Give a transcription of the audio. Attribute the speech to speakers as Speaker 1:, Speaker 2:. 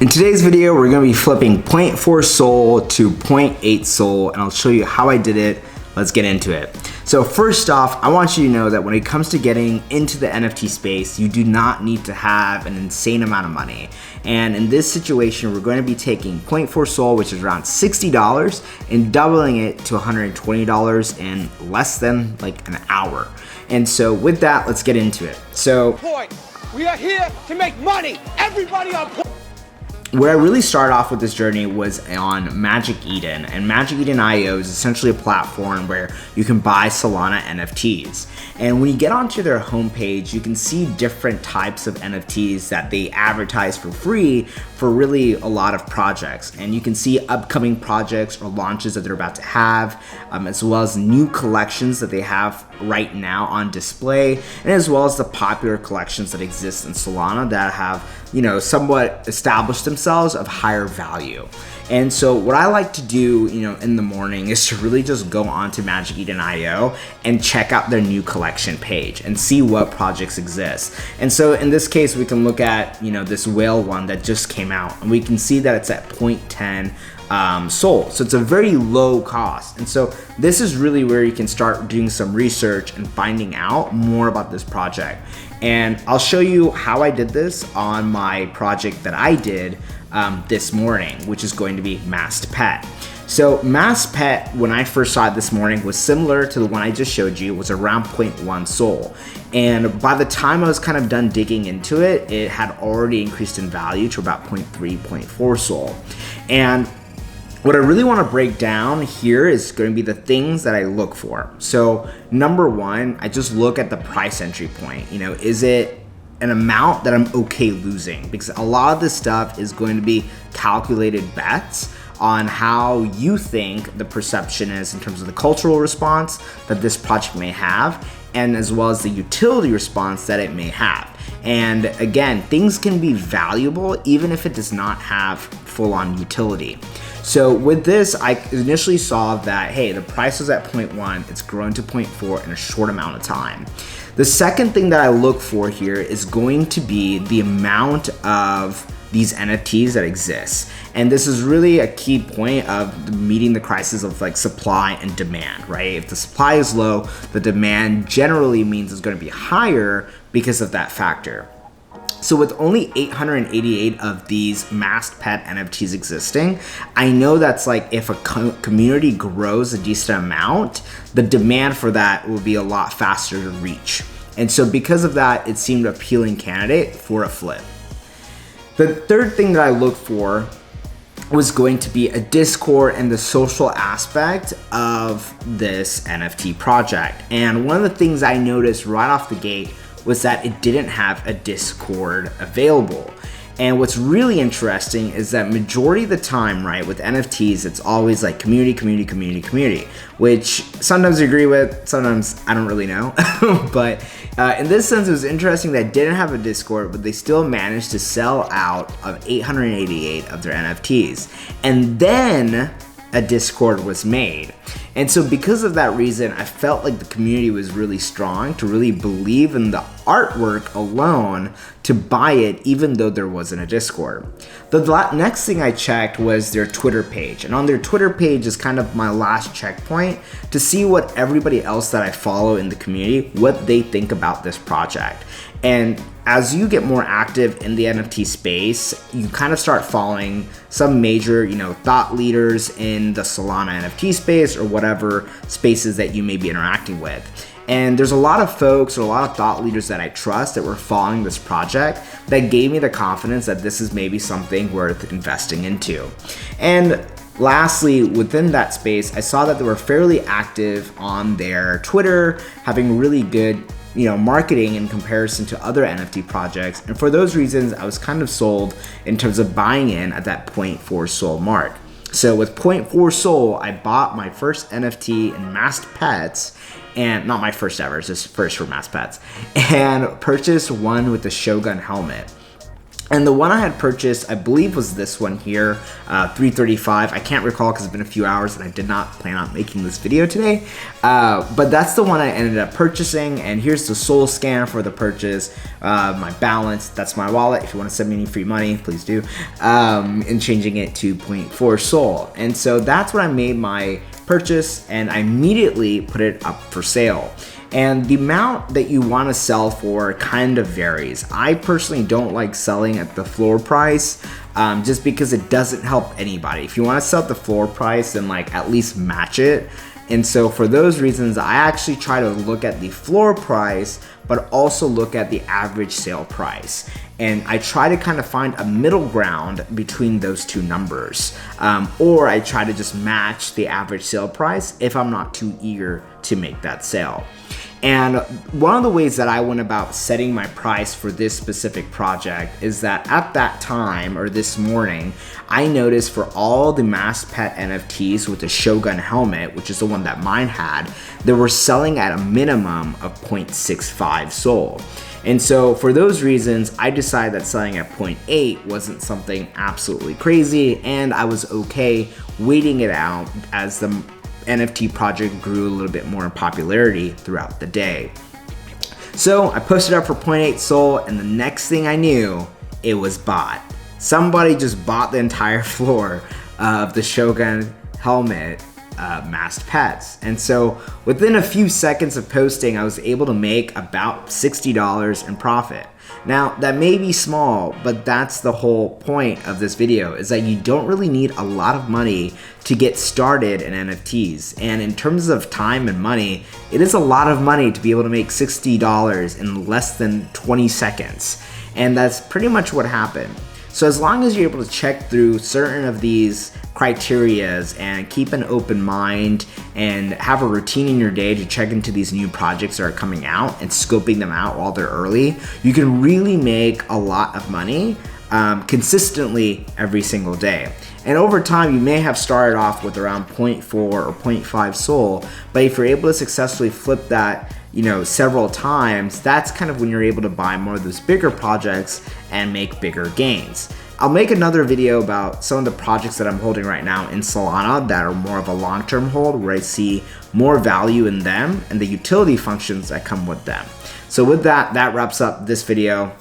Speaker 1: In today's video, we're gonna be flipping 0.4 Sol to 0.8 Sol, and I'll show you how I did it. Let's get into it. So first off, I want you to know that when it comes to getting into the NFT space, you do not need to have an insane amount of money. And in this situation, we're going to be taking 0.4 Sol, which is around $60, and doubling it to $120 in less than like an hour. And so with that, let's get into it. So
Speaker 2: we are here to make money. Everybody on point.
Speaker 1: Where I really started off with this journey was on MagicEat, and MagicEat.io is essentially a platform where you can buy Solana NFTs. And when you get onto their homepage, you can see different types of NFTs that they advertise for free for really a lot of projects. And you can see upcoming projects or launches that they're about to have, as well as new collections that they have right now on display, and as well as the popular collections that exist in Solana that have, you know, somewhat established themselves of higher value. And so what I like to do, you know, in the morning is to really just go onto MagicEat.io and check out their new collection page and see what projects exist. And so in this case, we can look at, you know, this whale one that just came out, and we can see that it's at 0.10 Sol. So it's a very low cost. And so this is really where you can start doing some research and finding out more about this project. And I'll show you how I did this on my project that I did this morning, which is going to be Masked Pet. So Masked Pet, when I first saw it this morning, was similar to the one I just showed you. It was around 0.1 Sol. And by the time I was kind of done digging into it, it had already increased in value to about 0.3, 0.4 Sol. And what I really want to break down here is going to be the things that I look for. So number one, I just look at the price entry point. You know, is it an amount that I'm okay losing? Because a lot of this stuff is going to be calculated bets on how you think the perception is in terms of the cultural response that this project may have, and as well as the utility response that it may have. And again, things can be valuable even if it does not have full-on utility. So with this, I initially saw that, hey, the price was at 0.1, it's grown to 0.4 in a short amount of time. The second thing that I look for here is going to be the amount of these NFTs that exist. And this is really a key point of meeting the crisis of like supply and demand, right? If the supply is low, the demand generally means it's going to be higher because of that factor. So with only 888 of these Masked Pet NFTs existing, I know that's like if a community grows a decent amount, the demand for that will be a lot faster to reach. And so because of that, it seemed an appealing candidate for a flip. The third thing that I looked for was going to be a Discord and the social aspect of this NFT project. And one of the things I noticed right off the gate was that it didn't have a Discord available. And what's really interesting is that majority of the time, right, with NFTs, it's always like community, community, community, community, which sometimes I agree with, sometimes I don't really know. But in this sense, it was interesting that it didn't have a Discord, but they still managed to sell out of 888 of their NFTs. And then a Discord was made. And so because of that reason, I felt like the community was really strong to really believe in the artwork alone to buy it, even though there wasn't a Discord. The next thing I checked was their Twitter page. And on their Twitter page is kind of my last checkpoint to see what everybody else that I follow in the community, what they think about this project. And as you get more active in the NFT space, you kind of start following some major, you know, thought leaders in the Solana NFT space or whatever spaces that you may be interacting with. And there's a lot of folks or a lot of thought leaders that I trust that were following this project that gave me the confidence that this is maybe something worth investing into. And lastly, within that space, I saw that they were fairly active on their Twitter, having really good, you know, marketing in comparison to other NFT projects. And for those reasons, I was kind of sold in terms of buying in at that 0.4 Sol mark. So with 0.4 Sol, I bought my first NFT in Masked Pets, and not my first ever, it's just first for Masked Pets, and purchased one with the Shogun helmet. And the one I had purchased, I believe, was this one here, 335. I can't recall because it's been a few hours and I did not plan on making this video today. But that's the one I ended up purchasing. And here's the Sol scan for the purchase. My balance, that's my wallet. If you want to send me any free money, please do. And changing it to 0.4 Sol. And so that's what I made my purchase, and I immediately put it up for sale. And the amount that you want to sell for kind of varies. I personally don't like selling at the floor price just because it doesn't help anybody. If you want to sell at the floor price, then like at least match it. And so for those reasons, I actually try to look at the floor price, but also look at the average sale price. And I try to kind of find a middle ground between those two numbers. Or I try to just match the average sale price if I'm not too eager to make that sale. And one of the ways that I went about setting my price for this specific project is that at that time, or this morning, I noticed for all the Masked Pet NFTs with the Shogun helmet, which is the one that mine had, they were selling at a minimum of 0.65 Sol. And so for those reasons, I decided that selling at 0.8 wasn't something absolutely crazy, and I was okay waiting it out as the NFT project grew a little bit more in popularity throughout the day. So I posted up for 0.8 Sol, and the next thing I knew, it was bought. Somebody just bought the entire floor of the Shogun helmet Masked Pets. And so within a few seconds of posting, I was able to make about $60 in profit. Now that may be small, but that's the whole point of this video, is that you don't really need a lot of money to get started in NFTs. And in terms of time and money, it is a lot of money to be able to make $60 in less than 20 seconds. And that's pretty much what happened. So as long as you're able to check through certain of these criterias and keep an open mind and have a routine in your day to check into these new projects that are coming out and scoping them out while they're early, you can really make a lot of money consistently every single day. And over time, you may have started off with around 0.4 or 0.5 Sol, but if you're able to successfully flip that, several times, that's kind of when you're able to buy more of those bigger projects and make bigger gains. I'll make another video about some of the projects that I'm holding right now in Solana that are more of a long-term hold, where I see more value in them and the utility functions that come with them. So with that, that wraps up this video.